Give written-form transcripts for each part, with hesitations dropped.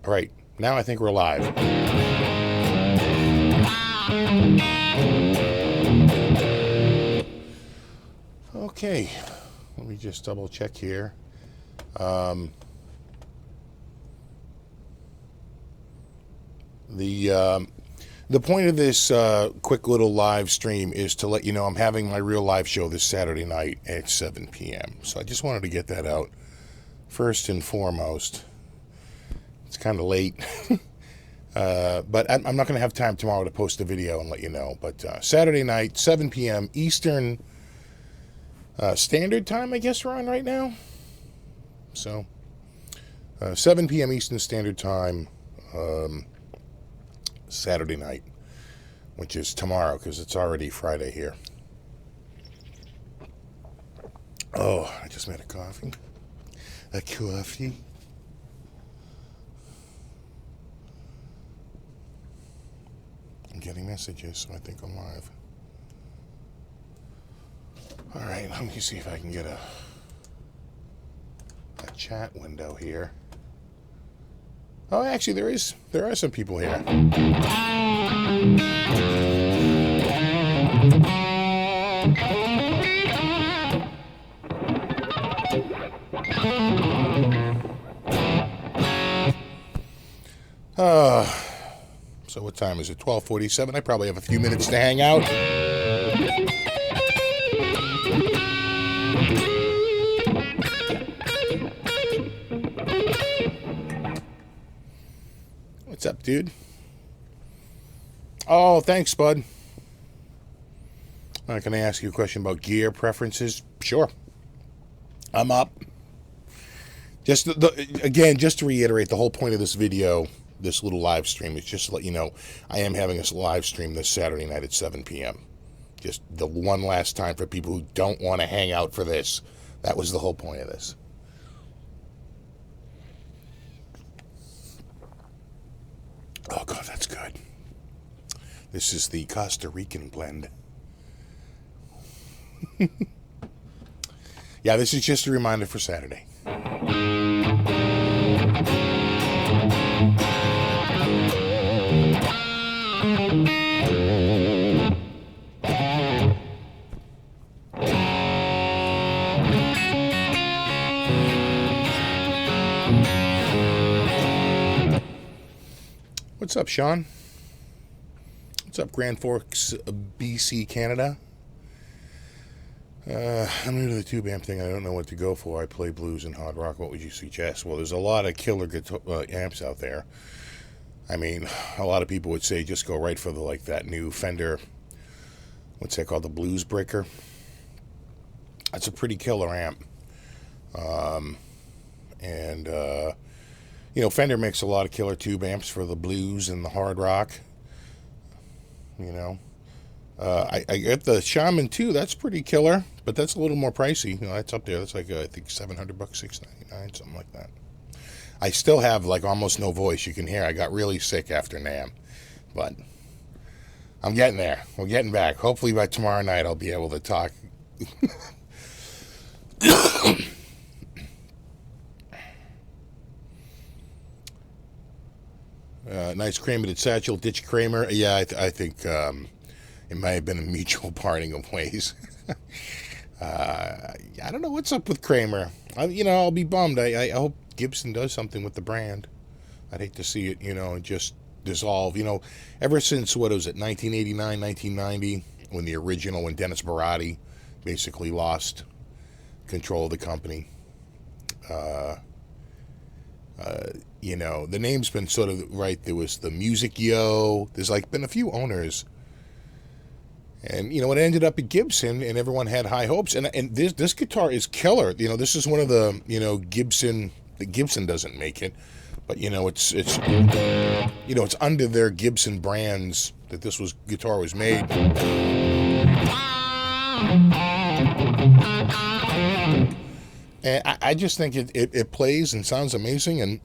All right, now I think we're live. Okay, let me just double check here. The point of this quick little live stream is to let you know I'm having my real live show this Saturday night at 7 p.m. So I just wanted to get that out first and foremost. It's kind of late, but I'm not going to have time tomorrow to post a video and let you know. But Saturday night, 7 p.m. Eastern Standard Time, I guess we're on right now. So 7 p.m. Eastern Standard Time. Saturday night, which is tomorrow because it's already Friday here. Oh, I just made a coffee. A coffee. I'm getting messages, so I think I'm live. All right, let me see if I can get a chat window here. Oh, actually, there are some people here. So what time is it? 12:47. I probably have a few minutes to hang out. What's up, dude? Oh, thanks, bud. Can I ask you a question about gear preferences? Sure. I'm up. Just again, just to reiterate, the whole point of this video, this little live stream, is just to let you know I am having this live stream this Saturday night at 7 p.m. Just the one last time for people who don't want to hang out for this. That was the whole point of this. Oh, God, that's good. This is the Costa Rican blend. Yeah, this is just a reminder for Saturday. What's up, Sean? What's up, Grand Forks, BC, Canada? I'm new to the tube amp thing. I don't know what to go for. I play blues and hard rock. What would you suggest? Well, there's a lot of killer guitar, amps out there. I mean, a lot of people would say just go right for that new Fender, what's that called, the Blues Breaker. That's a pretty killer amp. Fender makes a lot of killer tube amps for the blues and the hard rock. I get the Shaman too. That's pretty killer, but that's a little more pricey. That's up there. That's like I think $700, $699, something like that. I still have almost no voice. You can hear I got really sick after NAMM, but I'm getting there. We're getting back. Hopefully by tomorrow night I'll be able to talk. Nice Kramer at Satchel. Ditch Kramer. Yeah, I think it might have been a mutual parting of ways. I don't know what's up with Kramer. I'll be bummed. I hope Gibson does something with the brand. I'd hate to see it, just dissolve. Ever since, 1989, 1990, when Dennis Barati basically lost control of the company. The name's been sort of right. There was the Music Yo. There's been a few owners. And, it ended up at Gibson, and everyone had high hopes. And this guitar is killer. This is one of the, Gibson doesn't make it. But, it's under their Gibson brands that this guitar was made. And I just think it plays and sounds amazing, and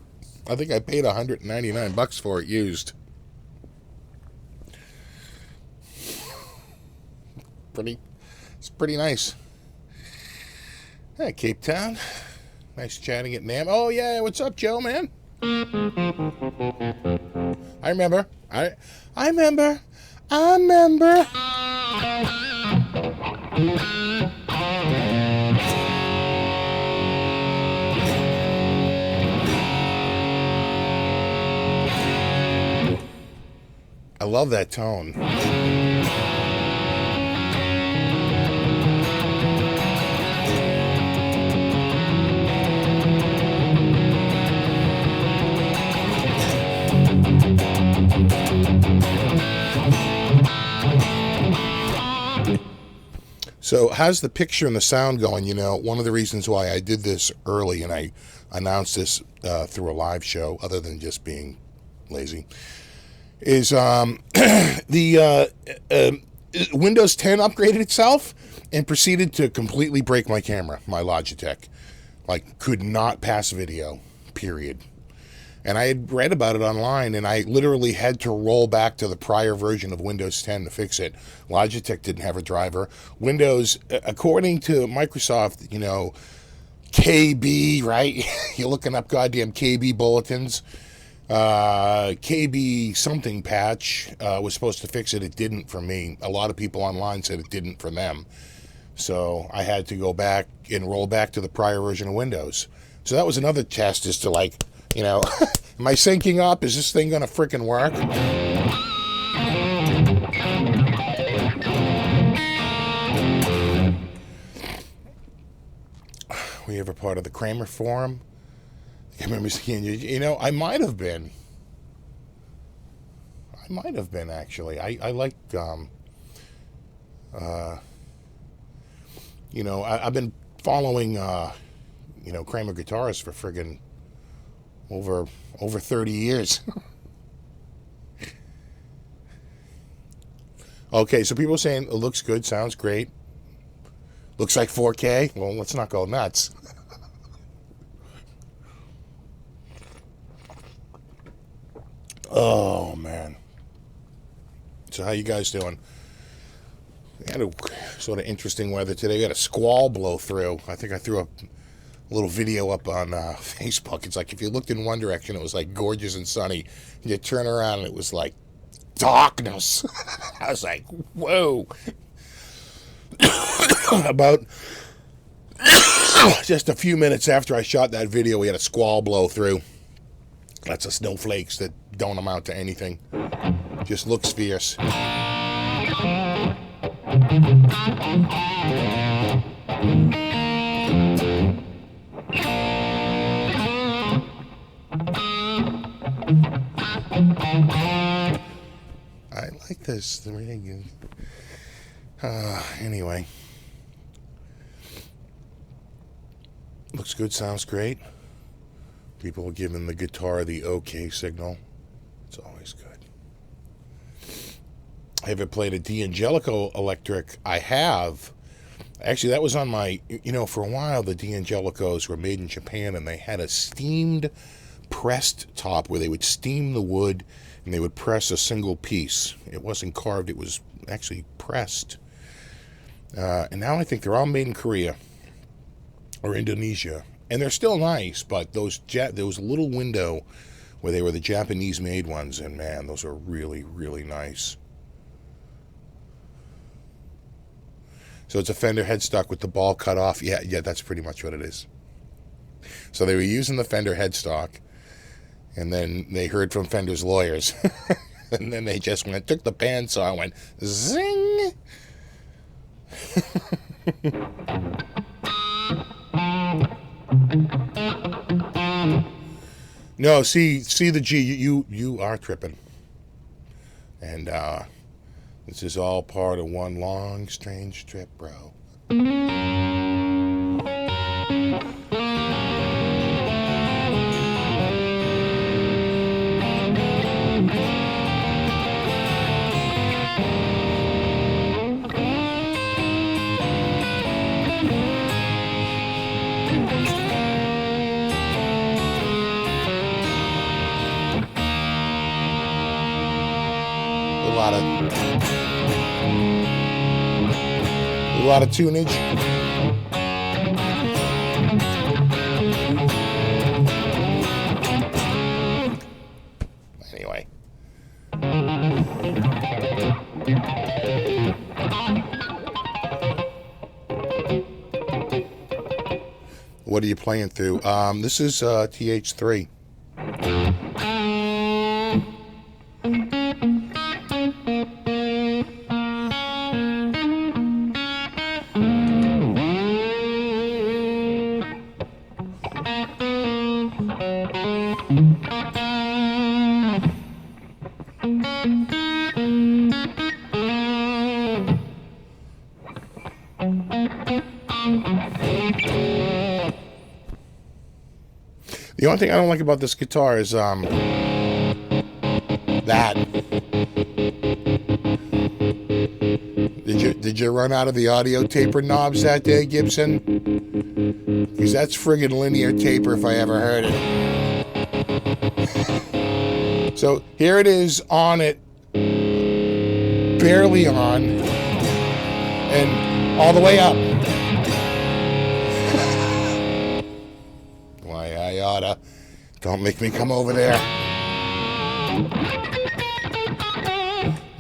I think I paid $199 for it used. It's pretty nice. Hey, Cape Town. Nice chatting at NAMM. Oh, yeah, what's up, Joe, man? I remember. I remember. I remember. I love that tone. So how's the picture and the sound going? You know, one of the reasons why I did this early and I announced this through a live show, other than just being lazy, is the Windows 10 upgraded itself and proceeded to completely break my camera, my Logitech. Like, could not pass video, period. And I had read about it online, and I literally had to roll back to the prior version of Windows 10 to fix it. Logitech didn't have a driver. Windows, according to Microsoft, you know, KB, right? You're looking up goddamn KB bulletins. KB something patch was supposed to fix it. It didn't for me. A lot of people online said it didn't for them. So I had to go back and roll back to the prior version of Windows. So that was another test as to, like, you know, am I syncing up? Is this thing going to frickin' work? Were you ever part of the Kramer Forum? I remember seeing you. You know, I might have been. Actually. I like, you know, I've been following, you know, Kramer guitarists for friggin' over 30 years. Okay, so people are saying it looks good, sounds great. Looks like 4K. Well, let's not go nuts. Oh, man. So how you guys doing? We had a sort of interesting weather today. We had a squall blow through. I think I threw a little video up on Facebook. It's like if you looked in one direction, it was like gorgeous and sunny. And you turn around and it was like darkness. I was like, whoa. About just a few minutes after I shot that video, we had a squall blow through. Lots of snowflakes that don't amount to anything. Just looks fierce. I like this. Anyway. Looks good, sounds great. People are giving the guitar the okay signal. It's always good. I haven't played a D'Angelico electric. I have. Actually, that was on my, you know, for a while the D'Angelicos were made in Japan, and they had a steamed pressed top where they would steam the wood and they would press a single piece. It wasn't carved, it was actually pressed. And now I think they're all made in Korea or Indonesia. And they're still nice, but there was a little window where they were the Japanese-made ones, and man, those are really, really nice. So it's a Fender headstock with the ball cut off. Yeah, that's pretty much what it is. So they were using the Fender headstock, and then they heard from Fender's lawyers. And then they just took the bandsaw and went, zing! No, see the G. You are tripping, and this is all part of one long, strange trip, bro. A lot of tunage. What are you playing through? This is TH3. The only thing I don't like about this guitar is that. Did you run out of the audio taper knobs that day, Gibson? Because that's friggin' linear taper if I ever heard it. So here it is on it, barely on, and all the way up. Why, I oughta. Don't make me come over there.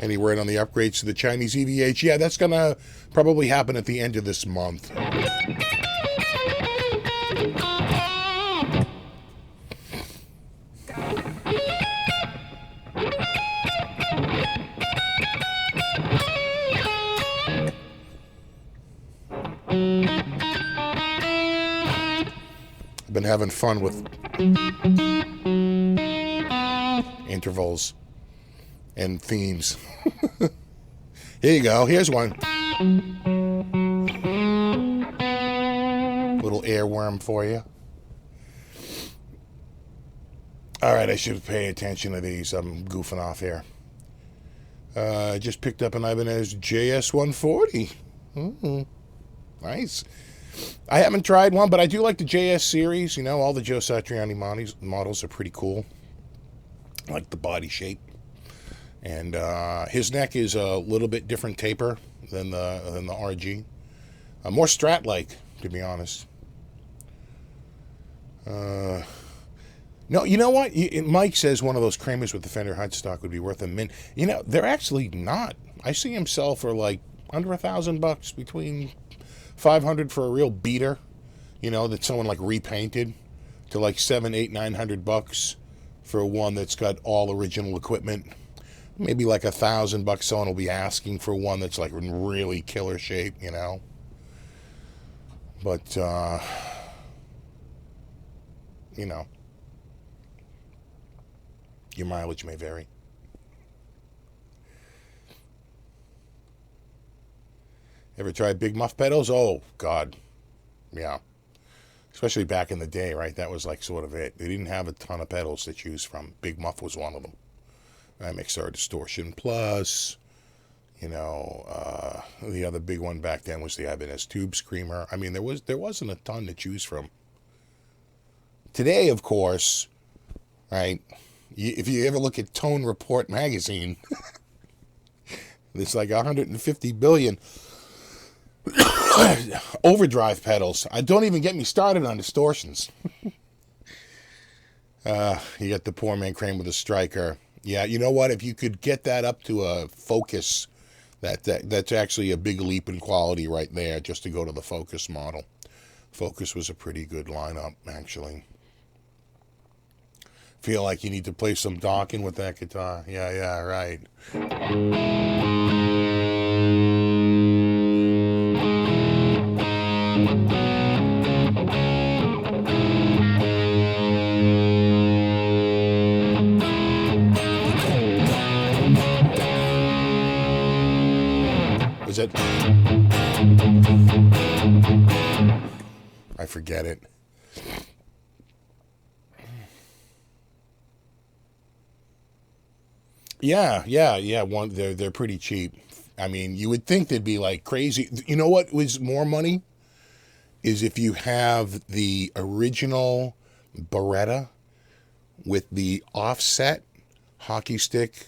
Any word on the upgrades to the Chinese EVH? Yeah, that's gonna probably happen at the end of this month. I've been having fun with intervals and themes. Here you go. Here's one. Little airworm for you. All right, I should pay attention to these. I'm goofing off here. I just picked up an Ibanez JS140. Nice. I haven't tried one, but I do like the JS series. You know, all the Joe Satriani models are pretty cool. I like the body shape. And his neck is a little bit different taper than the RG. More Strat-like, to be honest. No, you know what? Mike says one of those Kramers with the Fender headstock would be worth a mint. You know, they're actually not. I see him sell for like under $1,000, between $500 for a real beater, you know, that someone like repainted, to like $700, $800, $900 for one that's got all original equipment. Maybe like $1,000 someone will be asking for one that's like in really killer shape, you know. But you know, your mileage may vary. Ever tried Big Muff pedals? Oh, God. Yeah. Especially back in the day, right? That was like sort of it. They didn't have a ton of pedals to choose from. Big Muff was one of them. MXR Distortion Plus. You know, the other big one back then was the Ibanez Tube Screamer. I mean, there wasn't a ton to choose from. Today, of course, right, if you ever look at Tone Report magazine, there's like 150 billion overdrive pedals. Don't even get me started on distortions. You got the poor man Crane with a striker. Yeah, you know what? If you could get that up to a Focus, that's actually a big leap in quality right there, just to go to the Focus model. Focus was a pretty good lineup, actually. Feel like you need to play some Dawkins with that guitar. Yeah, right. Is it? I forget it. Yeah. They're pretty cheap. I mean, you would think they'd be like crazy. You know what was more money? Is if you have the original Beretta with the offset hockey stick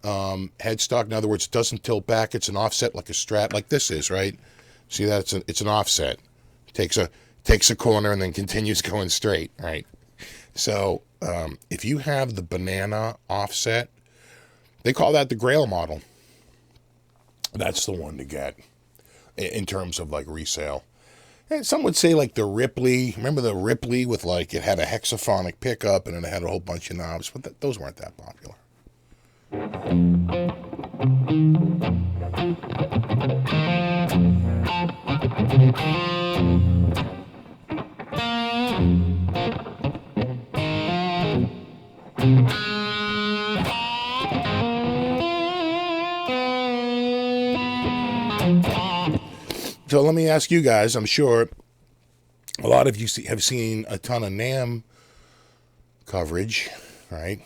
headstock. In other words, it doesn't tilt back. It's an offset like a Strat, like this is, right? See that? It's an offset. Takes a corner and then continues going straight, right? So if you have the banana offset, they call that the Grail model. That's the one to get in terms of like resale. And some would say like the Ripley. Remember the Ripley with like it had a hexaphonic pickup and it had a whole bunch of knobs, but those weren't that popular. So let me ask you guys, I'm sure a lot of you have seen a ton of NAMM coverage, right?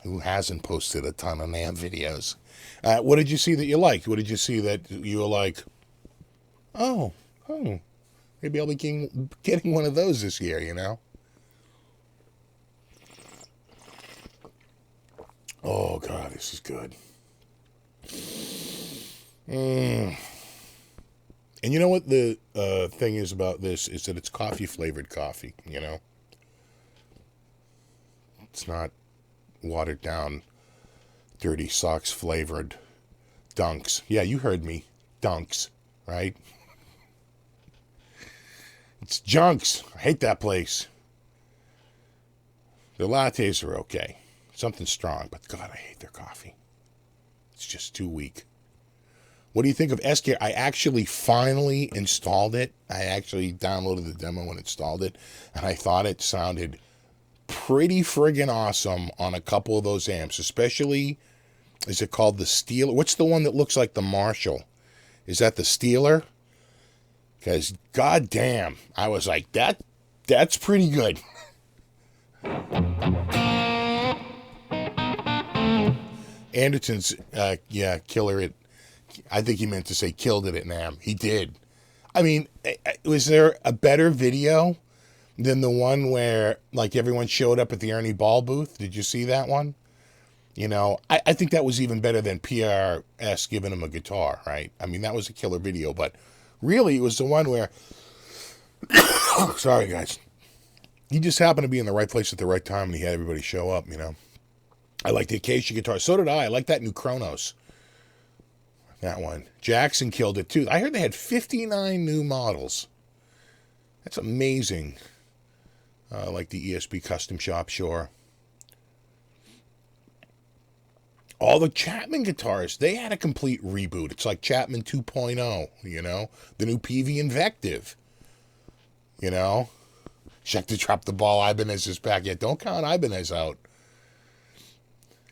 Who hasn't posted a ton of NAMM videos? What did you see that you liked? What did you see that you were like, oh, maybe I'll be getting one of those this year, you know? Oh, God, this is good. And you know what the thing is about this is that it's coffee-flavored coffee, you know? It's not watered-down, dirty socks-flavored dunks. Yeah, you heard me. Dunks, right? It's Junks. I hate that place. Their lattes are okay. Something strong, but God, I hate their coffee. It's just too weak. What do you think of SK? I actually finally installed it. I actually downloaded the demo and installed it, and I thought it sounded pretty friggin' awesome on a couple of those amps, especially, is it called the Steeler? What's the one that looks like the Marshall? Is that the Steeler? Because goddamn, I was like, that's pretty good. Anderton's, killer it. I think he meant to say killed it at NAMM. He did. I mean, was there a better video than the one where, like, everyone showed up at the Ernie Ball booth? Did you see that one? You know, I think that was even better than PRS giving him a guitar, right? I mean, that was a killer video, but really it was the one where, sorry guys, he just happened to be in the right place at the right time and he had everybody show up, you know. I like the Acacia guitar. So did I. I like that new Kronos. That one. Jackson killed it too. I heard they had 59 new models. That's amazing. Like the ESP Custom Shop, sure. All the Chapman guitars, they had a complete reboot. It's like Chapman 2.0, you know? The new PV Invective, you know? Check to drop the ball. Ibanez is back yet. Don't count Ibanez out.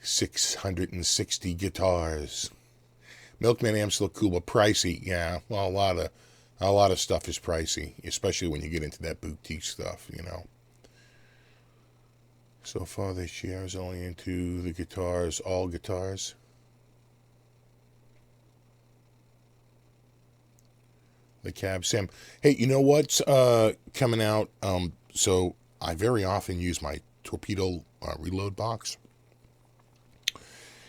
660 guitars. Milkman amps look cool, but pricey. Yeah, well, a lot of stuff is pricey, especially when you get into that boutique stuff, you know. So far this year, I was only into the guitars, all guitars. The Cab Sam. Hey, you know what's coming out? So I very often use my torpedo reload box.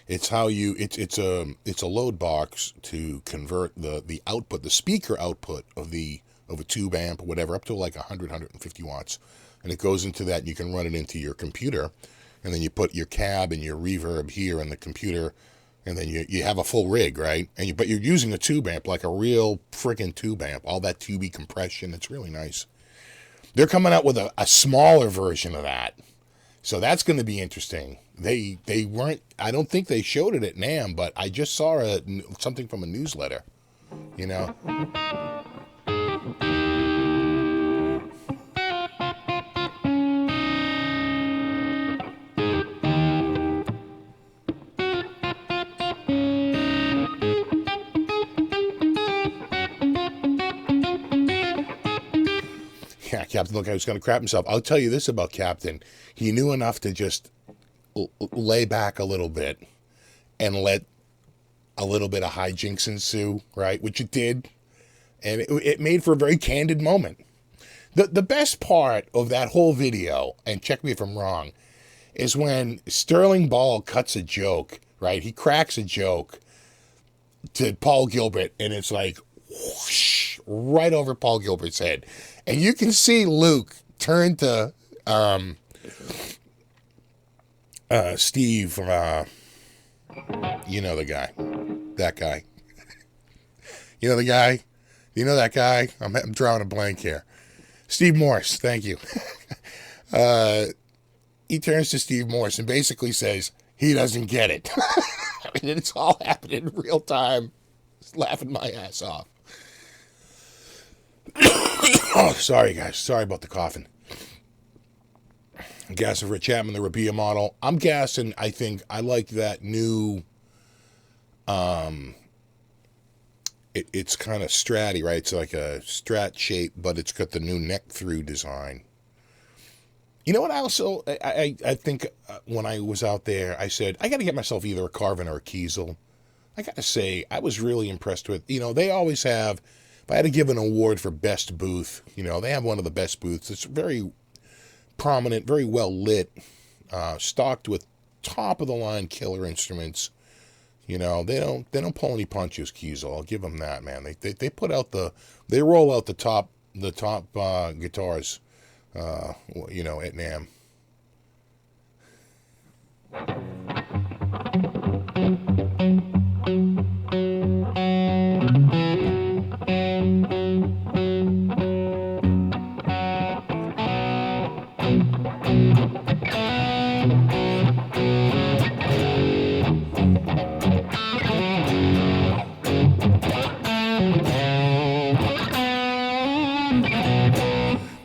It's how you it's a load box to convert the output, the speaker output of a tube amp or whatever up to like 150 watts, and it goes into that and you can run it into your computer, and then you put your cab and your reverb here in the computer, and then you have a full rig, right? But you're using a tube amp like a real freaking tube amp, all that tubey compression. It's really nice. They're coming out with a smaller version of that. So that's going to be interesting. They weren't, I don't think they showed it at NAMM, but I just saw something from a newsletter, you know. Yeah, Captain looked like he was going to crap himself. I'll tell you this about Captain. He knew enough to just lay back a little bit and let a little bit of hijinks ensue, right? Which it did. And it made for a very candid moment. The best part of that whole video, and check me if I'm wrong, is when Sterling Ball cuts a joke, right? He cracks a joke to Paul Gilbert, and it's like whoosh, right over Paul Gilbert's head. And you can see Luke turn to Steve, you know the guy. That guy. You know the guy? You know that guy? I'm drawing a blank here. Steve Morse, thank you. He turns to Steve Morse and basically says he doesn't get it. I mean, it's all happening in real time. Just laughing my ass off. Oh, sorry, guys. Sorry about the coughing. I'm gassing for a Chapman, the Rabia model. I'm gassing, I think, I like that new, it's kind of stratty, right? It's like a strat shape, but it's got the new neck-through design. You know what I also, I think when I was out there, I said, I got to get myself either a Carvin or a Kiesel. I got to say, I was really impressed with, they always have, if I had to give an award for best booth, they have one of the best booths. It's very prominent, very well lit, stocked with top of the line killer instruments. They don't pull any punches, Kiesel. I'll give them that, man. They put out they roll out the top guitars, at NAMM.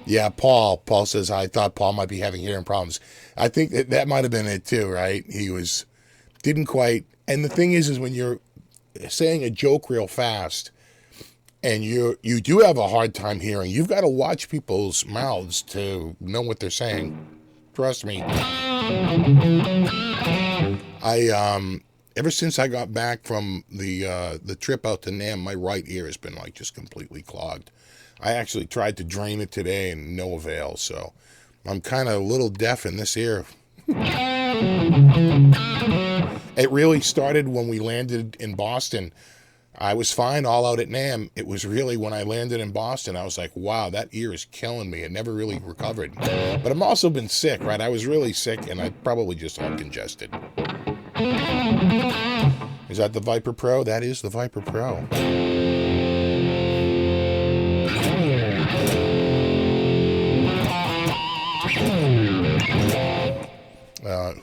Yeah, Paul says, I thought Paul might be having hearing problems. I think that might have been it too, right? Didn't quite. And the thing is when you're saying a joke real fast and you do have a hard time hearing, you've got to watch people's mouths to know what they're saying. Trust me. Ever since I got back from the trip out to NAMM, my right ear has been just completely clogged. I actually tried to drain it today and no avail, so I'm kind of a little deaf in this ear. It really started when we landed in Boston. I was fine all out at NAMM. It was really when I landed in Boston, I was like, wow, that ear is killing me. It never really recovered. But I've also been sick, right? I was really sick, and I probably just all congested. Is that the Viper Pro? That is the Viper Pro.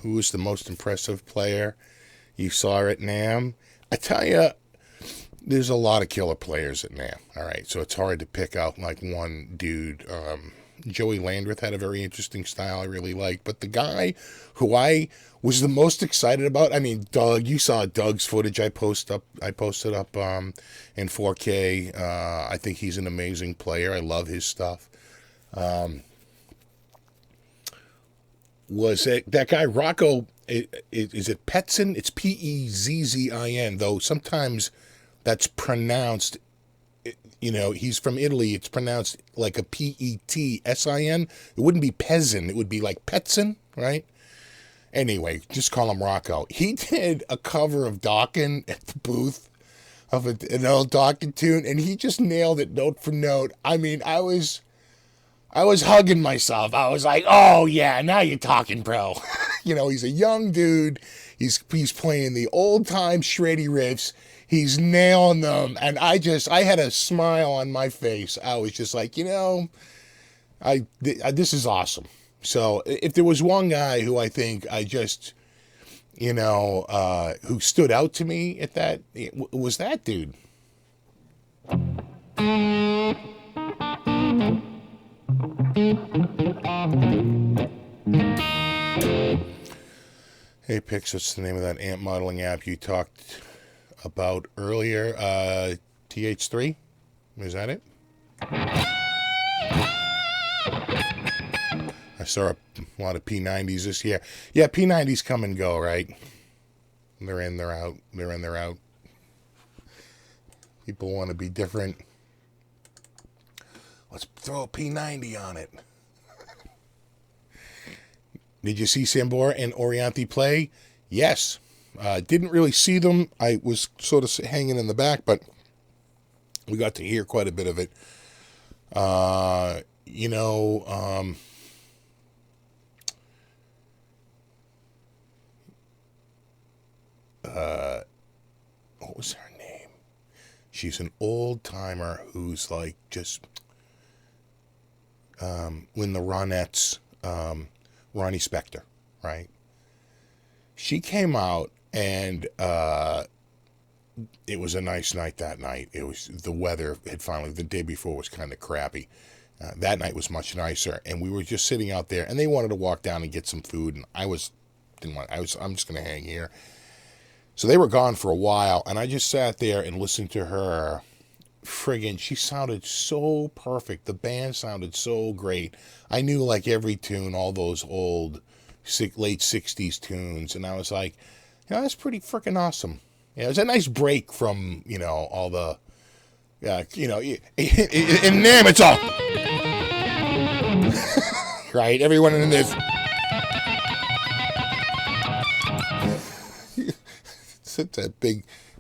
Who was the most impressive player you saw at NAMM? I tell you, there's a lot of killer players at NAMM. All right, so it's hard to pick out one dude. Joey Landreth had a very interesting style I really liked, but the guy who I was the most excited about, Doug, you saw Doug's footage I posted up in 4K. I think he's an amazing player. I love his stuff. Was that guy Rocco? Is it Petzin? It's Pezzin, though sometimes that's pronounced, he's from Italy. It's pronounced like a Petsin. It wouldn't be Pezzin. It would be like Petzin, right? Anyway, just call him Rocco. He did a cover of Dokken at the booth of an old Dokken tune, and he just nailed it note for note. I was hugging myself. I was like, oh, yeah, now you're talking, bro. He's a young dude. He's playing the old-time shreddy riffs. He's nailing them. And I had a smile on my face. I was just like, this is awesome. So if there was one guy who I think I just, who stood out to me at that, it was that dude. Hey Pix, what's the name of that amp modeling app you talked about earlier? TH3? Is that it? I saw a lot of P90s this year. Yeah, P90s come and go, right? They're in, they're out. They're in, they're out. People want to be different. Let's throw a P90 on it. Did you see Sambora and Orianthi play? Yes. Didn't really see them. I was sort of hanging in the back, but we got to hear quite a bit of it. What was her name? She's an old timer who's like just when the Ronettes, Ronnie Spector, right? She came out and it was a nice night that night. It was, the weather had finally, the day before was kind of crappy. That night was much nicer, and we were just sitting out there, and they wanted to walk down and get some food, and I'm just going to hang here. So they were gone for a while, and I just sat there and listened to her. Friggin', she sounded so perfect. The band sounded so great. I knew like every tune, all those old late 60s tunes, and I was like, that's pretty freaking awesome. Yeah, it was a nice break from, all the, in NAMM it's all, right? Everyone in this, it's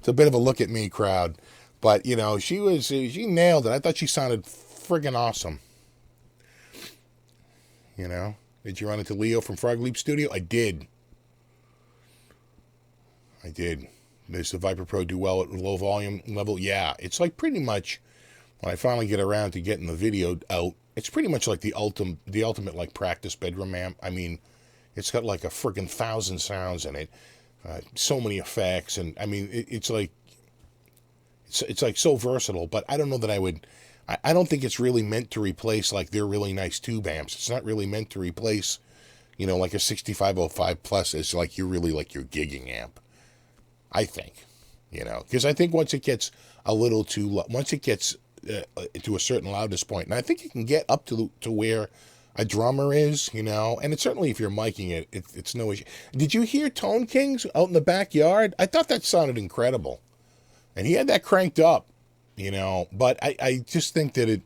a bit of a look at me crowd, but she nailed it. I thought she sounded friggin' awesome. Did you run into Leo from Frog Leap Studio? I did. Does the Viper Pro do well at low volume level? Yeah, it's like pretty much, when I finally get around to getting the video out, it's pretty much like the ultimate like practice bedroom amp. I mean, it's got like a friggin' 1,000 sounds in it, so many effects, and I mean, it's like so versatile. But I don't know that I don't think it's really meant to replace like their really nice tube amps. It's not really meant to replace, like a 6505 Plus is like you're really like your gigging amp. I think, because I think once it gets once it gets to a certain loudness point, and I think it can get up to where a drummer is, and it's certainly if you're miking it, it's no issue. Did you hear Tone Kings out in the backyard? I thought that sounded incredible, and he had that cranked up, but I just think that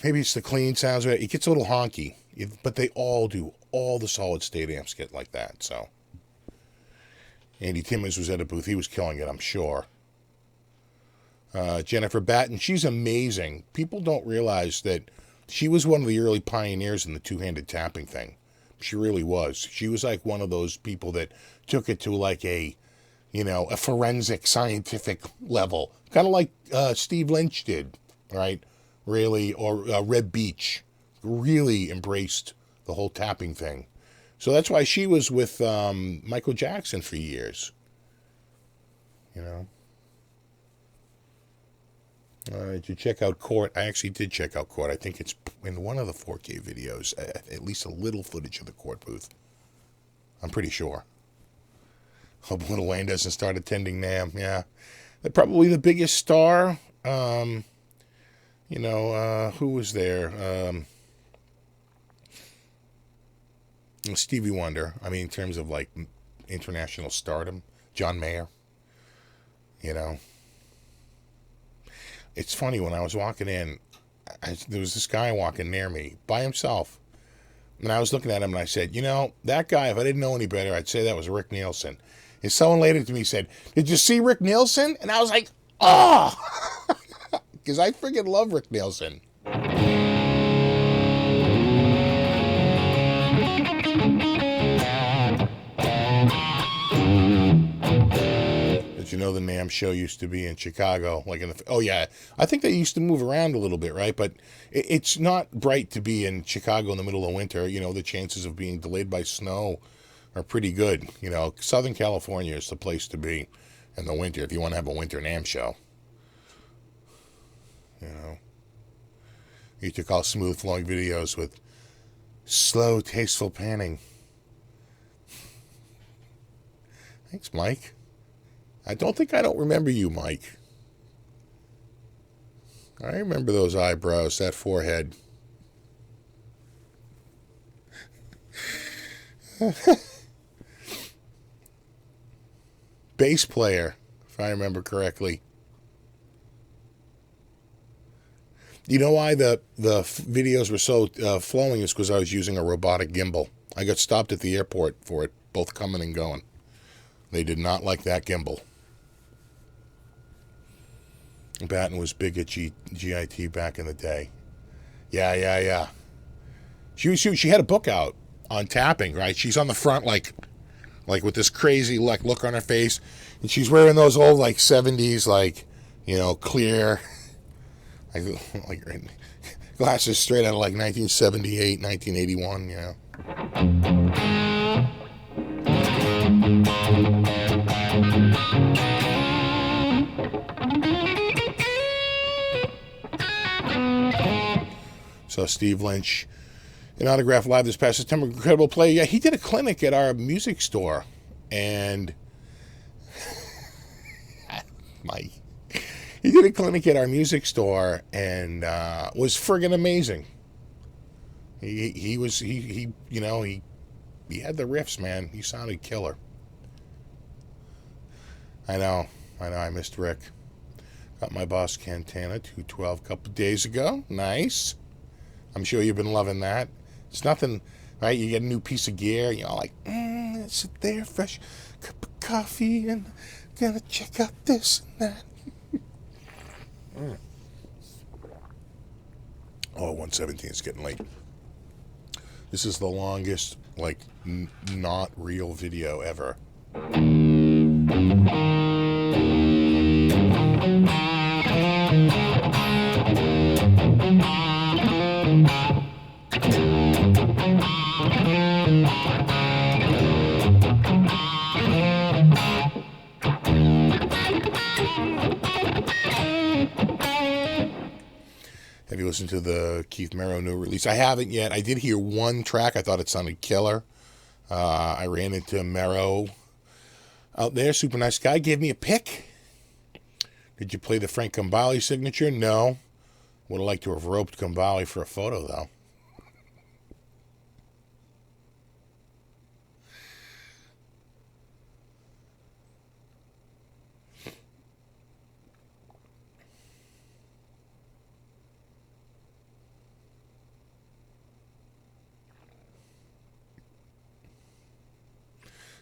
maybe it's the clean sounds of it. It gets a little honky, but they all do. All the solid state amps get like that, so. Andy Timmons was at a booth. He was killing it, I'm sure. Jennifer Batten, she's amazing. People don't realize that she was one of the early pioneers in the two-handed tapping thing. She really was. She was like one of those people that took it to like a forensic scientific level. Kind of like Steve Lynch did, right? Really, or Red Beach really embraced the whole tapping thing. So that's why she was with Michael Jackson for years. Did you check out Court? I actually did check out Court. I think it's in one of the 4K videos, at least a little footage of the Court booth. I'm pretty sure. Hope Little Wayne doesn't start attending NAMM. Yeah. They're probably the biggest star. Who was there? Stevie Wonder. I mean, in terms of like international stardom, John Mayer. It's funny, when I was walking in, there was this guy walking near me by himself, and I was looking at him and I said, that guy, if I didn't know any better, I'd say that was Rick Nielsen. And someone later to me said, "Did you see Rick Nielsen?" And I was like, oh, because I freaking love Rick Nielsen. The NAMM show used to be in Chicago, I think they used to move around a little bit, right? But it's not bright to be in Chicago in the middle of winter. The chances of being delayed by snow are pretty good. Southern California is the place to be in the winter if you want to have a winter NAMM show. You took all smooth flowing videos with slow, tasteful panning. Thanks, Mike. I don't remember you, Mike. I remember those eyebrows, that forehead. Bass player, if I remember correctly. You know why the videos were so flowing is because I was using a robotic gimbal. I got stopped at the airport for it, both coming and going. They did not like that gimbal. Batten was big at GIT back in the day. Yeah. She had a book out on tapping, right? She's on the front like with this crazy look on her face, and she's wearing those old like 70s like You know, clear, like glasses straight out of like 1978, 1981. You know. So Steve Lynch, an autograph live this past September, incredible play. Yeah, he did a clinic at our music store, and he did a clinic at our music store, and was friggin' amazing. He had the riffs, man. He sounded killer. I know. I missed Rick. Got my Boss Cantana 212 a couple days ago. Nice. I'm sure you've been loving that. It's nothing, right? You get a new piece of gear, you know, like, sit there, fresh cup of coffee, and gonna check out this and that. Oh, 117 is getting late. This is the longest, like, not real video ever. Have you listened to the Keith Merrow new release? I haven't yet. I did hear one track. I thought it sounded killer. I ran into Merrow out there. Super nice guy. Gave me a pick. Did you play the Frank Gambale signature? No. Would have liked to have roped Gambale for a photo, though.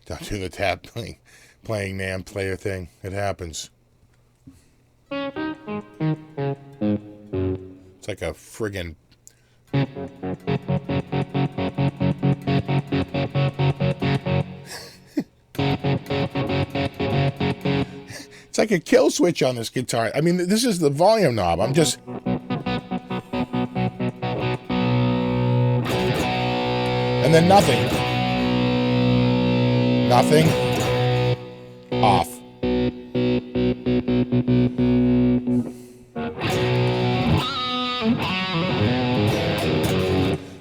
Don't do the tap playing NAMM player thing. It happens. It's like a friggin' it's like a kill switch on this guitar. I mean, this is the volume knob. I'm just and then nothing. Nothing. Off.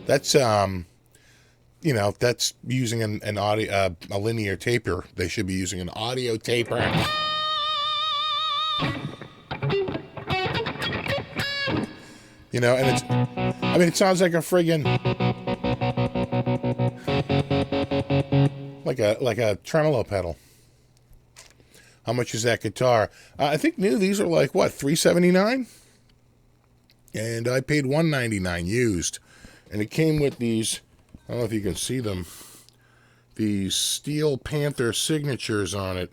That's that's using an audio a linear taper. They should be using an audio taper. You know, and it sounds like a friggin' like a tremolo pedal. How much is that guitar? I think new these are like what, $379, and I paid $199 used, and it came with these. I don't know if you can see them. These Steel Panther signatures on it.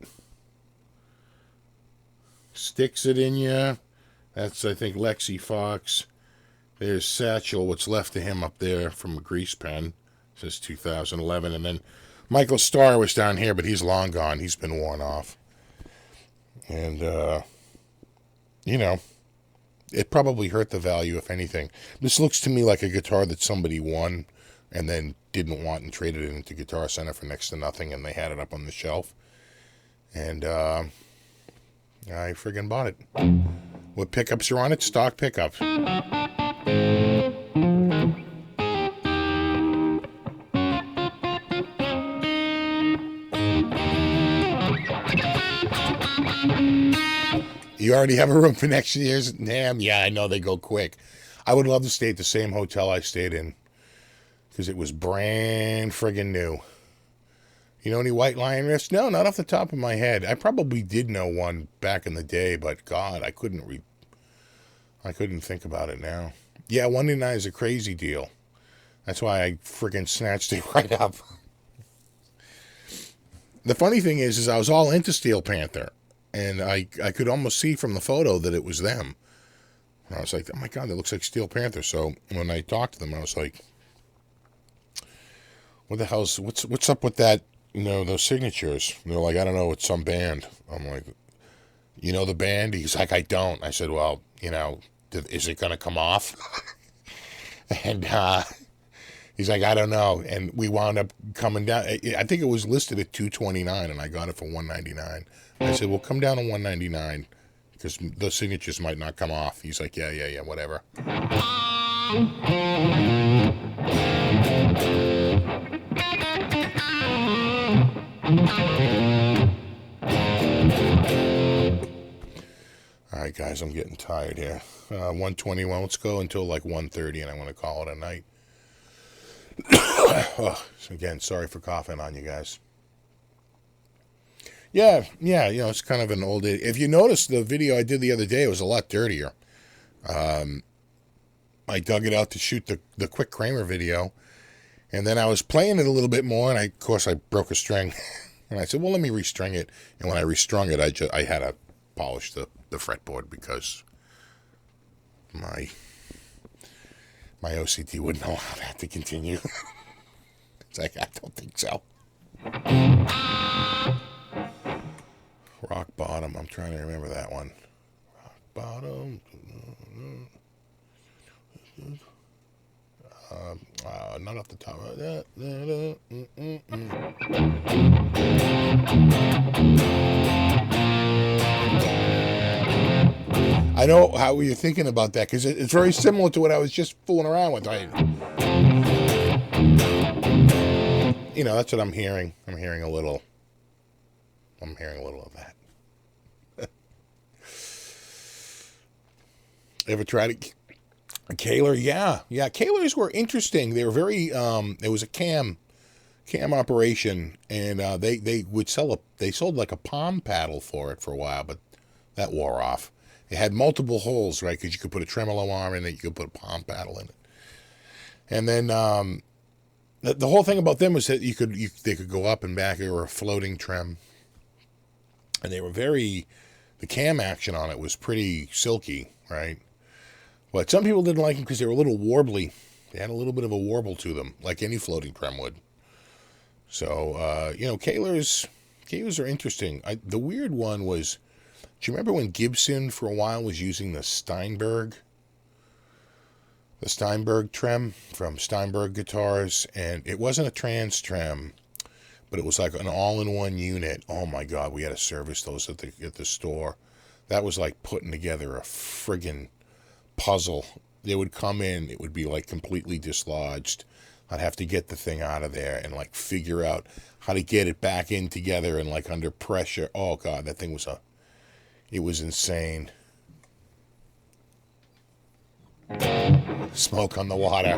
Sticks It In Ya. That's, I think, Lexi Fox. There's Satchel, what's left of him up there from a grease pen. Since 2011. And then Michael Starr was down here, but he's long gone. He's been worn off. And, it probably hurt the value, if anything. This looks to me like a guitar that somebody won and then didn't want and traded it into Guitar Center for next to nothing, and they had it up on the shelf. And I friggin' bought it. What pickups are on it? Stock pickups. You already have a room for next year's NAMM? Yeah, I know they go quick. I would love to stay at the same hotel I stayed in because it was brand friggin' new. You know any White Lion riffs? No, not off the top of my head. I probably did know one back in the day, but God, I couldn't think about it now. Yeah, 199 is a crazy deal. That's why I friggin' snatched it right up. The funny thing is I was all into Steel Panther. And I could almost see from the photo that it was them. And I was like, oh my God, that looks like Steel Panther. So when I talked to them, I was like, what the hell's, what's up with that, those signatures? And they're like, I don't know, it's some band. I'm like, You know the band? He's like, I don't. I said, well, is it going to come off? And he's like, I don't know. And we wound up coming down. I think it was listed at $229, and I got it for $199. I said, well, come down to $199 because the signatures might not come off. He's like, yeah, whatever. All right, guys, I'm getting tired here. 121. Let's go until like 1:30, and I want to call it a night. Oh, so again, sorry for coughing on you guys. Yeah, it's kind of an old. If you notice the video I did the other day, it was a lot dirtier. I dug it out to shoot the Quick Kramer video, and then I was playing it a little bit more, and of course I broke a string, and I said, well, let me restring it. And when I restrung it, I had to polish the fretboard because my OCD wouldn't allow that to continue. It's like, I don't think so. Rock Bottom. I'm trying to remember that one. Rock Bottom. Not off the top. I know how you're thinking about that because it's very similar to what I was just fooling around with. That's what I'm hearing. I'm hearing a little of that. Ever tried a Kaler? Yeah. Kalers were interesting. They were very. It was a cam operation, and they sold like a palm paddle for it for a while, but that wore off. It had multiple holes, right? Because you could put a tremolo arm in it, you could put a palm paddle in it, and then the whole thing about them was that they could go up and back. They were a floating trem, and they were the cam action on it was pretty silky, right? But some people didn't like them because they were a little warbly. They had a little bit of a warble to them, like any floating trem would. So, Kalers are interesting. The weird one was, do you remember when Gibson for a while was using the Steinberg trem from Steinberg guitars? And it wasn't a trans trem, but it was like an all-in-one unit. Oh my God, we had to service those at the store. That was like putting together a friggin' puzzle. They would come in, it would be like completely dislodged. I'd have to get the thing out of there and like figure out how to get it back in together and like under pressure. Oh God, that thing was it was insane. Smoke on the water.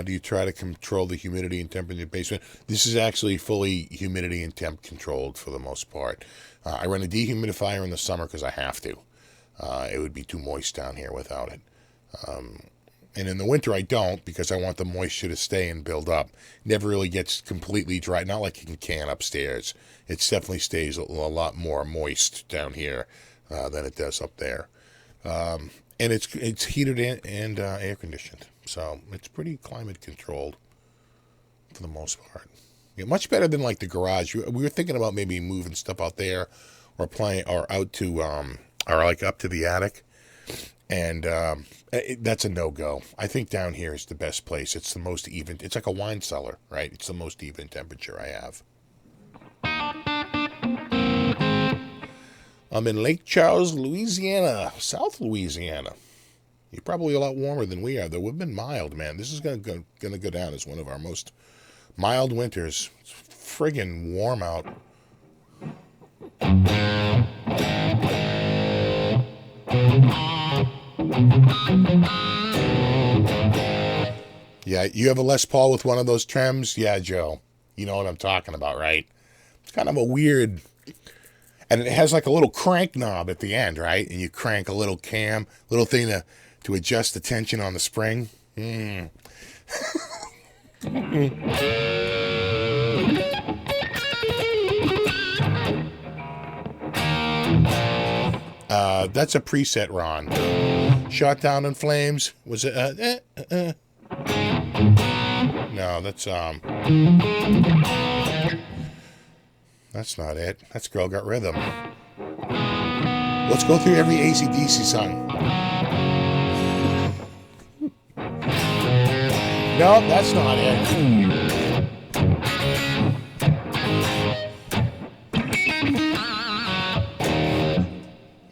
Do you try to control the humidity and temperature in the basement? This is actually fully humidity and temp controlled for the most part. I run a dehumidifier in the summer because I have to. It would be too moist down here without it. And in the winter I don't because I want the moisture to stay and build up. Never really gets completely dry. Not like you can upstairs. It definitely stays a lot more moist down here than it does up there. And it's heated and air conditioned. So it's pretty climate controlled for the most part. Yeah, much better than like the garage. We were thinking about maybe moving stuff out there or out to or like up to the attic. And that's a no-go. I think down here is the best place. It's the most even. It's like a wine cellar, right? It's the most even temperature I have. I'm in Lake Charles, Louisiana, South Louisiana. You're probably a lot warmer than we are, though. We've been mild, man. This is going to go down as one of our most mild winters. It's friggin' warm out. Yeah, you have a Les Paul with one of those trems? Yeah, Joe. You know what I'm talking about, right? It's kind of a weird... And it has like a little crank knob at the end, right? And you crank a little thing to adjust the tension on the spring. That's a preset, Ron. Shot Down in Flames. Was it? No, that's not it. That's Girl Got Rhythm. Let's go through every AC/DC song. No, that's not it.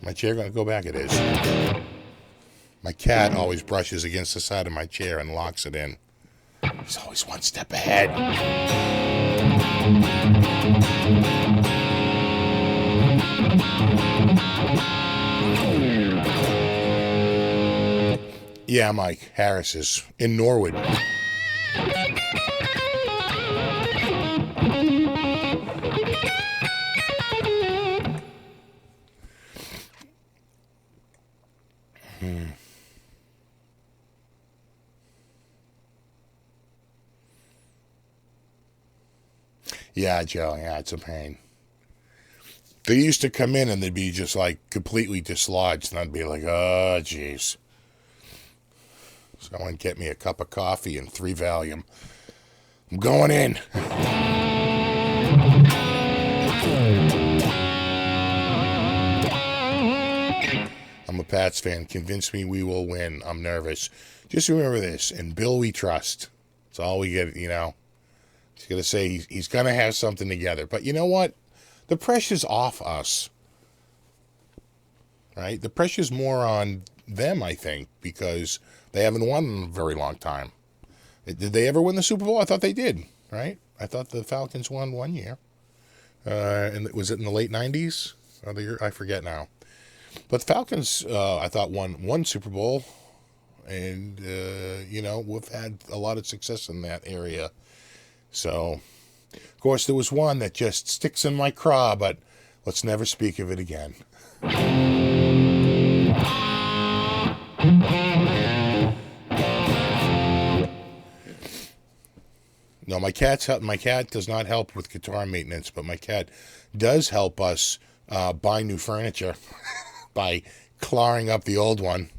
My chair gonna go back? It is. My cat always brushes against the side of my chair and locks it in. He's always one step ahead. Yeah, Mike Harris is in Norwood. Yeah, Joe, yeah, it's a pain. They used to come in and they'd be just like completely dislodged, and I'd be like, oh, jeez. Someone get me a cup of coffee and 3 Valium. I'm going in. I'm a Pats fan. Convince me we will win. I'm nervous. Just remember this. In Bill we trust. That's all we get, you know. He's going to say he's going to have something together. But you know what? The pressure's off us. Right? The pressure's more on them, I think, because they haven't won in a very long time. Did they ever win the Super Bowl? I thought they did, right? I thought the Falcons won one year. And was it in the late 90s? Or the year? I forget now. But the Falcons, I thought, won one Super Bowl. And, you know, we've had a lot of success in that area. So, of course, there was one that just sticks in my craw, but let's never speak of it again. No, my cat does not help with guitar maintenance, but my cat does help us buy new furniture by clawing up the old one.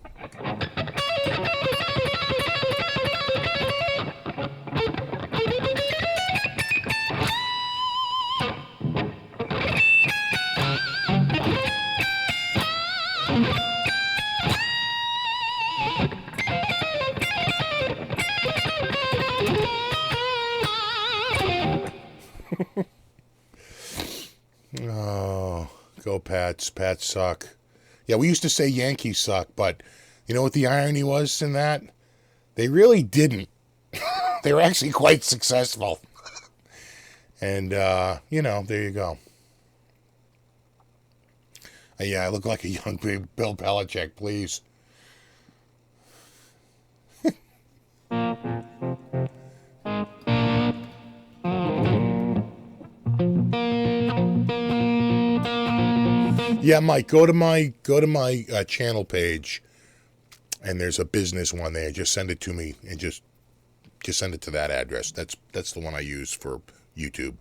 Oh, go Pats. Pats suck. Yeah, we used to say Yankees suck, but you know what the irony was in that? They really didn't. They were actually quite successful. And, you know, there you go. Yeah, I look like a young Bill Belichick, please. Yeah, Mike, go to my channel page, and there's a business one there. Just send it to me, and just send it to that address. That's the one I use for YouTube.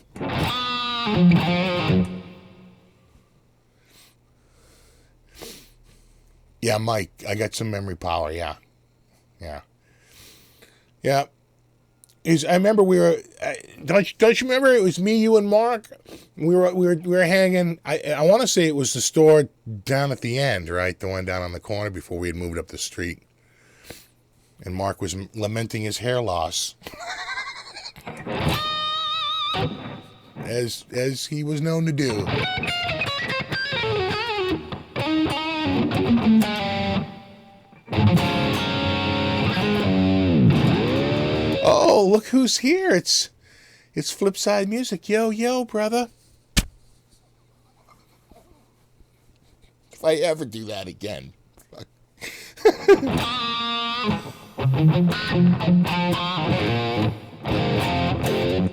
Yeah, Mike, I got some memory power. Yeah. I remember we were. Don't you remember? It was me, you, and Mark. We were hanging. I want to say it was the store down at the end, right? The one down on the corner before we had moved up the street. And Mark was lamenting his hair loss, as he was known to do. Oh, look who's here. It's Flipside Music. Yo, brother. If I ever do that again.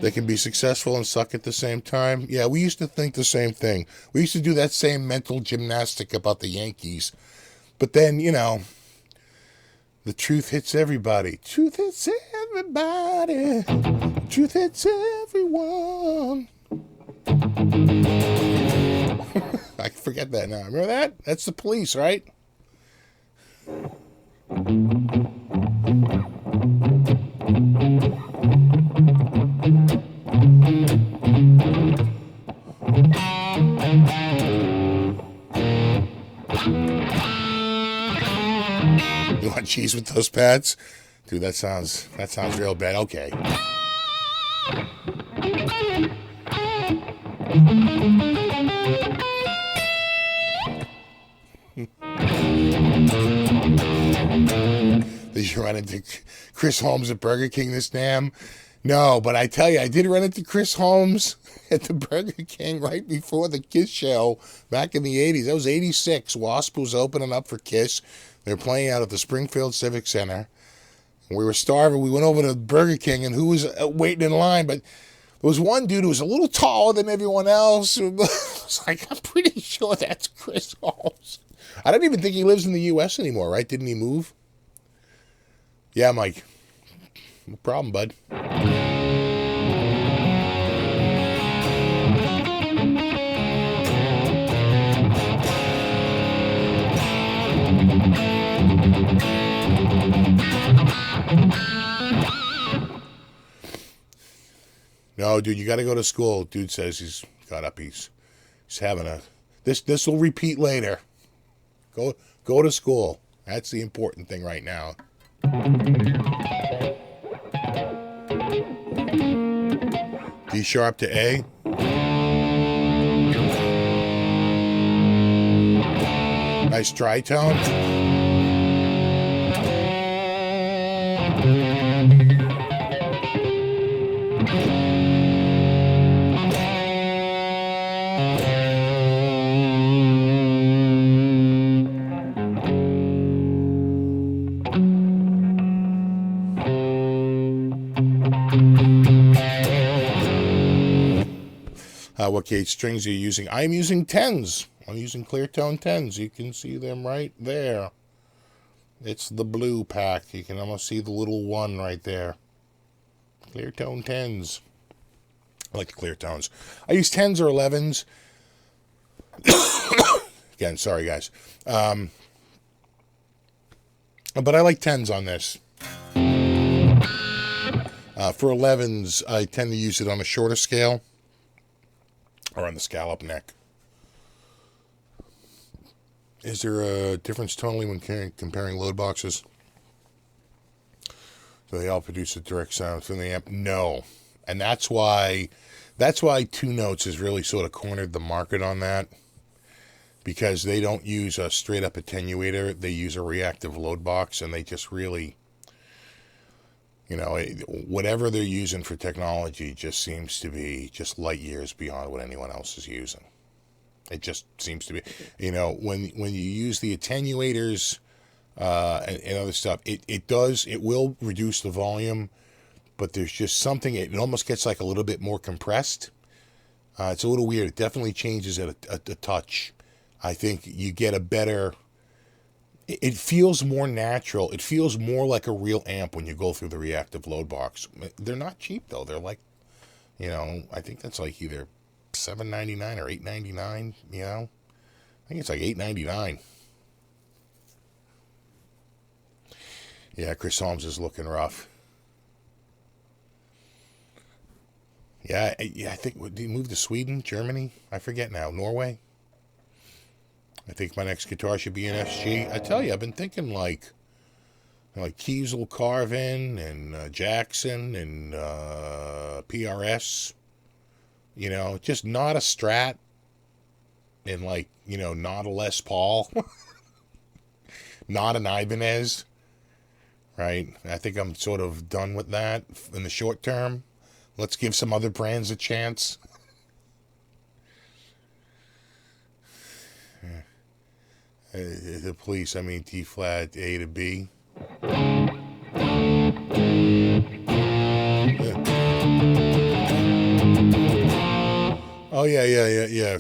They can be successful and suck at the same time. Yeah, we used to think the same thing. We used to do that same mental gymnastic about the Yankees. But then, you know, the truth hits everybody. Truth hits everybody. Truth hits everyone. I forget get that now. Remember that? That's the police, right? You want cheese with those pads? Dude, that sounds real bad. Okay. Did you run into Chris Holmes at Burger King this NAMM? No, but I tell you, I did run into Chris Holmes at the Burger King right before the Kiss show back in the 80s. That was 86. Wasp was opening up for Kiss. They were playing out at the Springfield Civic Center. We were starving. We went over to Burger King, and who was waiting in line? But there was one dude who was a little taller than everyone else. It was like, I'm pretty sure that's Chris Holmes. I don't even think he lives in the U.S. anymore, right? Didn't he move? Yeah, Mike. No problem, bud. No, dude, you got to go to school. Dude says he's got up. He's having a... This will repeat later. Go to school. That's the important thing right now. D sharp to A. Nice tritone. What gauge strings are you using? I'm using 10s. I'm using clear tone 10s. You can see them right there. It's the blue pack. You can almost see the little one right there. Clear tone 10s. I like the clear tones. I use 10s or 11s. Again, sorry guys. But I like 10s on this. For 11s, I tend to use it on a shorter scale. Or on the scallop neck. Is there a difference tonally when comparing load boxes? Do they all produce a direct sound from the amp? No. And that's why 2 Notes has really sort of cornered the market on that. Because they don't use a straight up attenuator. They use a reactive load box, and they just really... You know, whatever they're using for technology just seems to be just light years beyond what anyone else is using. It just seems to be, you know, when you use the attenuators and other stuff, it will reduce the volume, but there's just something, it almost gets like a little bit more compressed. It's a little weird. It definitely changes it a touch. I think you get a better... It feels more natural. It feels more like a real amp when you go through the reactive load box. They're not cheap, though. They're like, you know, I think that's like either $7.99 or $8.99, you know? I think it's like $8.99. Yeah, Chris Holmes is looking rough. Yeah, I think, did he move to Sweden, Germany? I forget now. Norway? I think my next guitar should be an SG. I tell you, I've been thinking like Kiesel Carvin and Jackson and PRS. You know, just not a Strat and like, you know, not a Les Paul. Not an Ibanez. Right? I think I'm sort of done with that in the short term. Let's give some other brands a chance. The police, I mean T flat, A to B. Oh yeah.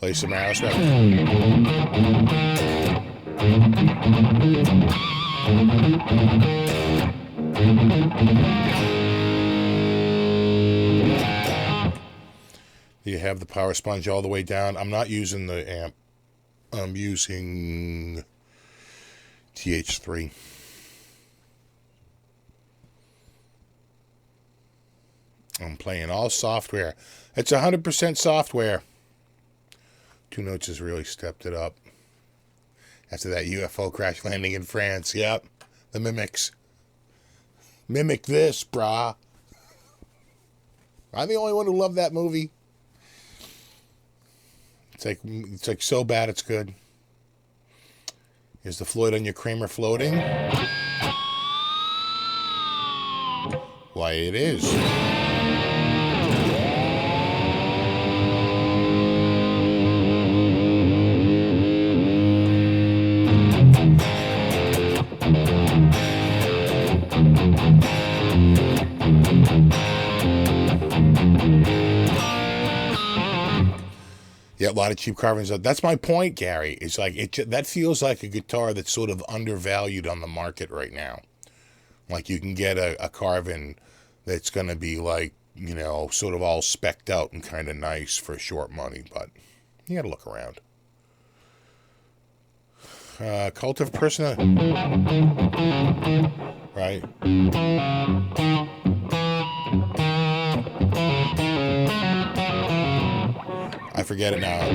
Play some Aerosmith. You have the power sponge all the way down. I'm not using the amp. I'm using TH3. I'm playing all software. It's 100% software. 2 Notes has really stepped it up. After that UFO crash landing in France. Yep. The Mimics. Mimic this, brah. I'm the only one who loved that movie. It's like so bad it's good. Is the Floyd on your Kramer floating? Why, it is. Yeah, a lot of cheap carvings. That's my point, Gary. It's like that feels like a guitar that's sort of undervalued on the market right now. Like you can get a carving that's going to be like, you know, sort of all specced out and kind of nice for short money, but you got to look around. Cult of Personality. Right. I forget it now.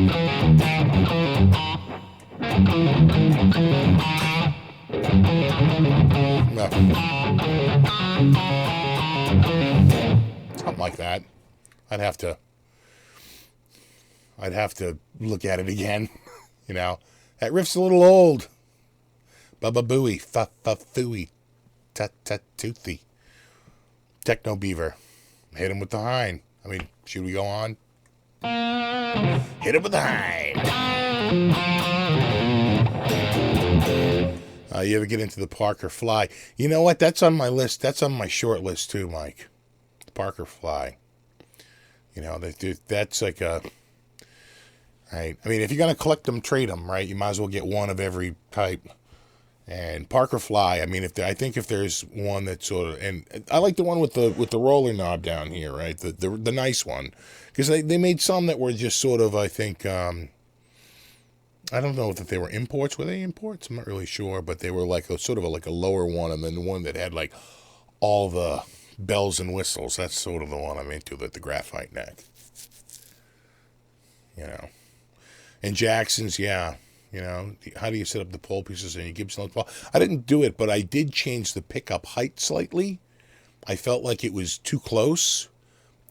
No. Something like that. I'd have to look at it again. You know, that riff's a little old. Bubba Booey, fa-fa-fooey, ta-ta-toothy. Techno Beaver. Hit him with the hind. I mean, should we go on? Hit him with the hind. You ever get into the Parker Fly? You know what? That's on my list. That's on my short list too, Mike. The Parker Fly. You know, that's like a... Right? I mean, if you're going to collect them, trade them, right? You might as well get one of every type. And Parker Fly, I mean, I think if there's one that sort of... And I like the one with the roller knob down here, right? The nice one. Because they made some that were just sort of, I think... I don't know if they were imports. Were they imports? I'm not really sure, but they were like a lower one, and then the one that had like all the bells and whistles. That's sort of the one I'm into, the graphite neck. You know, and Jackson's, yeah. You know, how do you set up the pole pieces in your Gibson Les Paul? I didn't do it, but I did change the pickup height slightly. I felt like it was too close,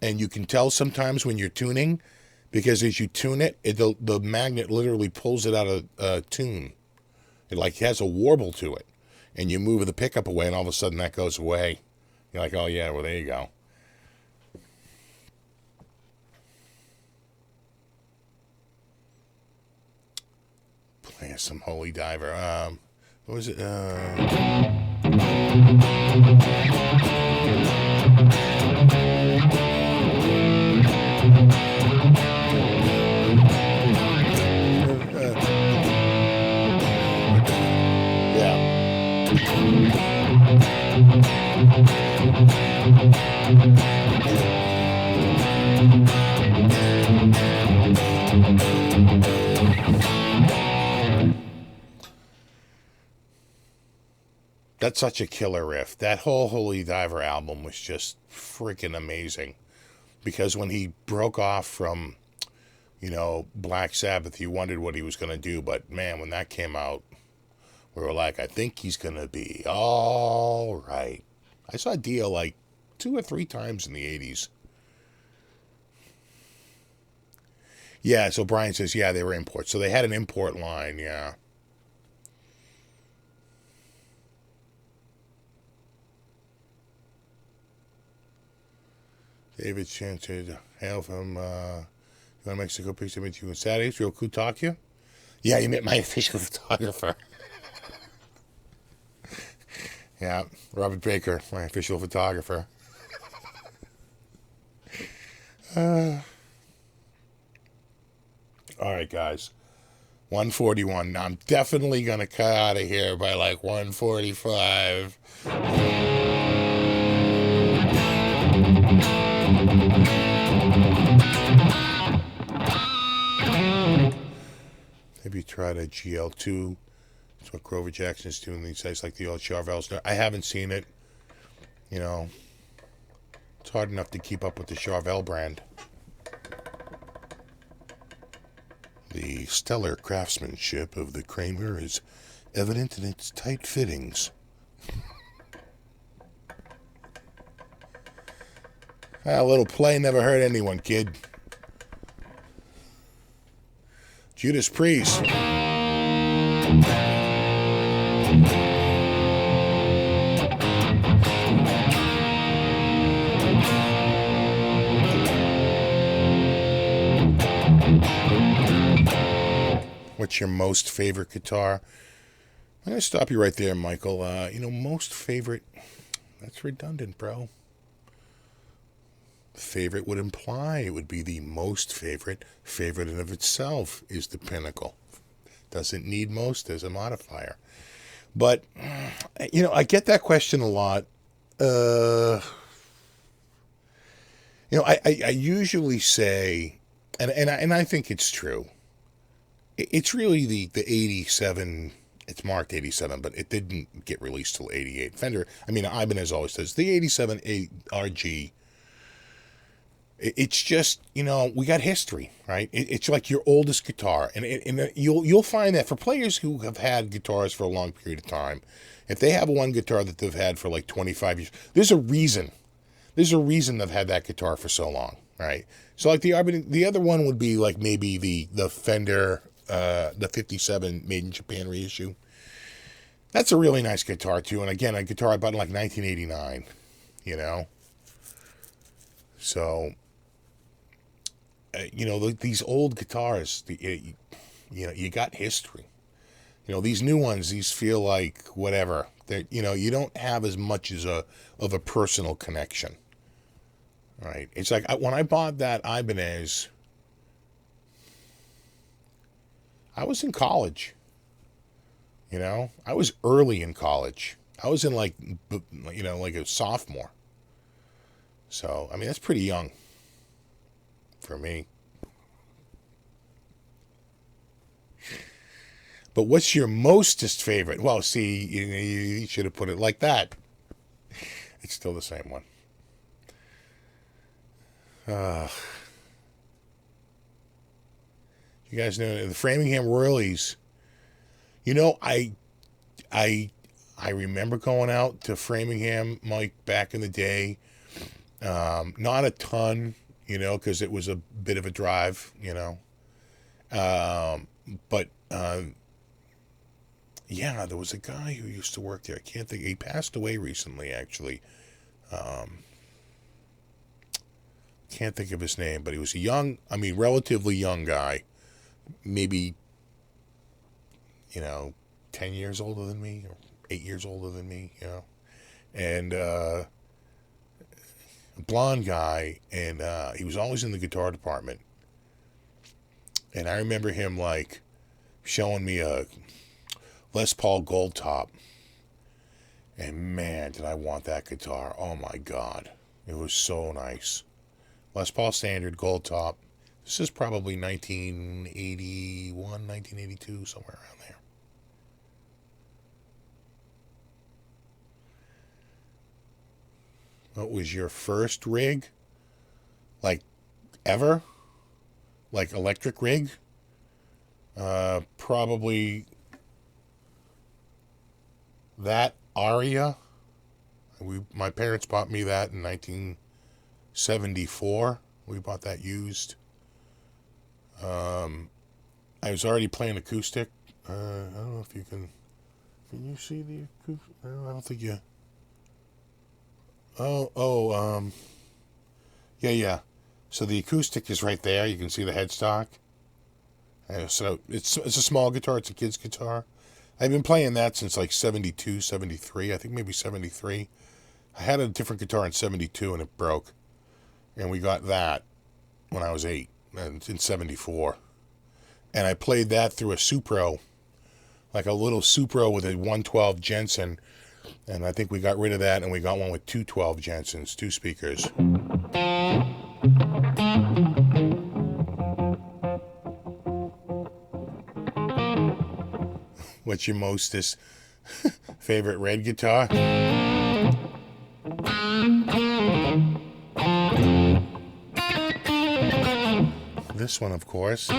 and you can tell sometimes when you're tuning. Because as you tune it, the magnet literally pulls it out of tune. It like has a warble to it. And you move the pickup away, and all of a sudden that goes away. You're like, oh yeah, well there you go. Play some Holy Diver. What was it? That's such a killer riff. That whole Holy Diver album was just freaking amazing. Because when he broke off from, you know, Black Sabbath, you wondered what he was going to do. But man, when that came out, we were like, I think he's going to be all right. I saw Dio like 2 or 3 times in the 80s. Yeah, so Brian says, yeah, they were imports. So they had an import line, yeah. David chanted, hail from, you want to Mexico, please to meet you on Saturday. Real cool talk you. Yeah, you met my official photographer. Yeah, Robert Baker, my official photographer. All right, guys. 141. Now, I'm definitely going to cut out of here by like 145. Maybe try a GL2. That's what Grover Jackson's doing these days, like the old Charvels. I haven't seen it. You know, it's hard enough to keep up with the Charvel brand. The stellar craftsmanship of the Kramer is evident in its tight fittings. A little play never hurt anyone, kid. Judas Priest. What's your most favorite guitar? I'm going to stop you right there, Michael. Most favorite, that's redundant, bro. Favorite would imply it would be the most favorite. Favorite in of itself is the pinnacle. Doesn't need most as a modifier. But, I get that question a lot. I usually say, and I think it's true, it's really the 87, it's marked 87, but it didn't get released till 88. Fender, Ibanez always says, the 87 RG, it's just, we got history, right? It's like your oldest guitar. And you'll find that for players who have had guitars for a long period of time, if they have one guitar that they've had for like 25 years, there's a reason. There's a reason they've had that guitar for so long, right? So like the other one would be like maybe the Fender, the 57 made in Japan reissue. That's a really nice guitar too. And again, a guitar I bought in like 1989, So, these old guitars, you got history. These new ones, these feel like whatever. You don't have as much of a personal connection. Right? It's like when I bought that Ibanez, I was in college. I was early in college. I was in like a sophomore. So, that's pretty young for me. But what's your mostest favorite? Well, see, you should have put it like that. It's still the same one. You guys know the Framingham Royalies. I remember going out to Framingham, Mike, back in the day. Not a ton, because it was a bit of a drive, but yeah, there was a guy who used to work there. I can't think. He passed away recently, actually. Can't think of his name, but he was a relatively young guy. Maybe, 10 years older than me, or 8 years older than me, And, a blonde guy, and he was always in the guitar department. And I remember him, like, showing me a Les Paul Gold Top. And, man, did I want that guitar. Oh, my God. It was so nice. Les Paul Standard Gold Top. This is probably 1981, 1982, somewhere around there. What was your first rig? Like, ever? Like, electric rig? Probably that Aria. My parents bought me that in 1974. We bought that used. I was already playing acoustic. I don't know if you can you see the acoustic? I don't think you. Yeah. So the acoustic is right there. You can see the headstock. So it's a small guitar. It's a kid's guitar. I've been playing that since like 72, 73. I think maybe 73. I had a different guitar in 72 and it broke. And we got that when I was 8, in 74. and I played that through a Supro, like a little Supro with a 112 Jensen, and I think we got rid of that and we got one with 212 Jensens, 2 speakers. What's your mostest favorite red guitar? This one, of course.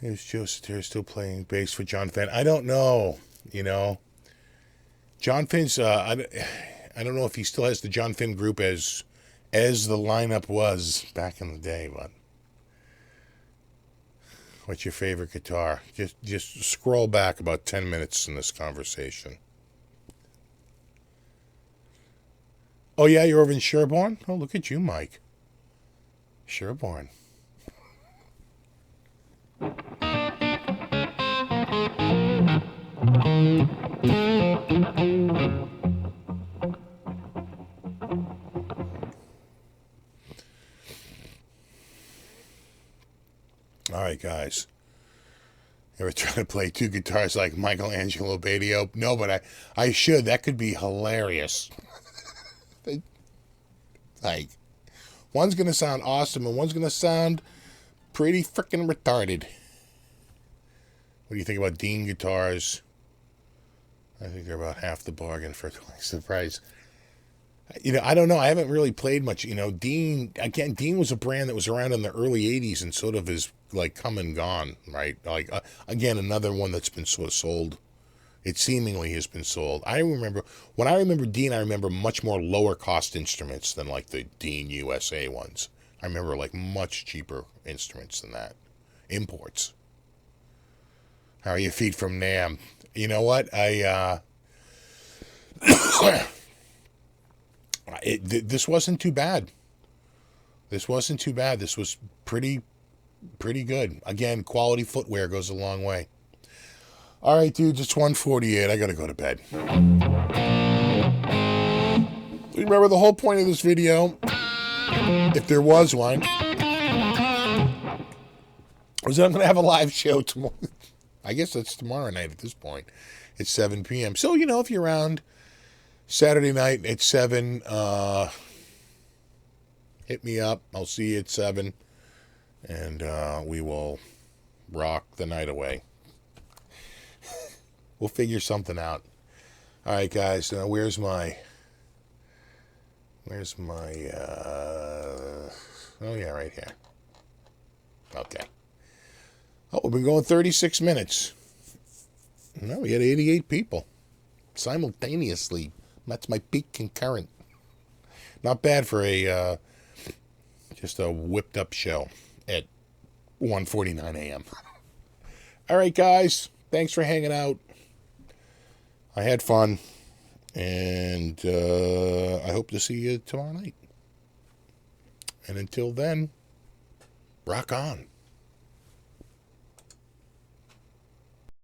Is Joe Satir still playing bass for John Fenn? I don't know. You know, John Finn's. I don't know if he still has the John Finn group as the lineup was back in the day. But what's your favorite guitar? Just scroll back about 10 minutes in this conversation. Oh yeah, you're over in Sherborne? Oh, look at you, Mike. Sherborne. All right, guys. Ever try to play 2 guitars like Michelangelo Badio? No, but I should. That could be hilarious. Like, one's going to sound awesome and one's going to sound pretty freaking retarded. What do you think about Dean guitars? I think they're about half the bargain for twice the price. You know, I don't know. I haven't really played much. You know, Dean was a brand that was around in the early 80s and sort of is like come and gone, right? Like, again, another one that's been sort of sold. It seemingly has been sold. When I remember Dean, I remember much more lower cost instruments than like the Dean USA ones. I remember like much cheaper instruments than that. Imports. How are your feet from NAMM? You know what? This wasn't too bad. This wasn't too bad. This was pretty good. Again, quality footwear goes a long way. All right, dudes, it's 1:48. I got to go to bed. Remember, the whole point of this video, if there was one, was that I'm going to have a live show tomorrow. I guess that's tomorrow night at this point. It's 7 p.m. So, you know, if you're around Saturday night at 7, hit me up. I'll see you at 7, and we will rock the night away. We'll figure something out. All right, guys. Where's my? Oh yeah, right here. Okay. Oh, we've been going 36 minutes. No, we had 88 people simultaneously. That's my peak concurrent. Not bad for a just a whipped up show at 1:49 a.m. All right, guys. Thanks for hanging out. I had fun, and I hope to see you tomorrow night. And until then, rock on.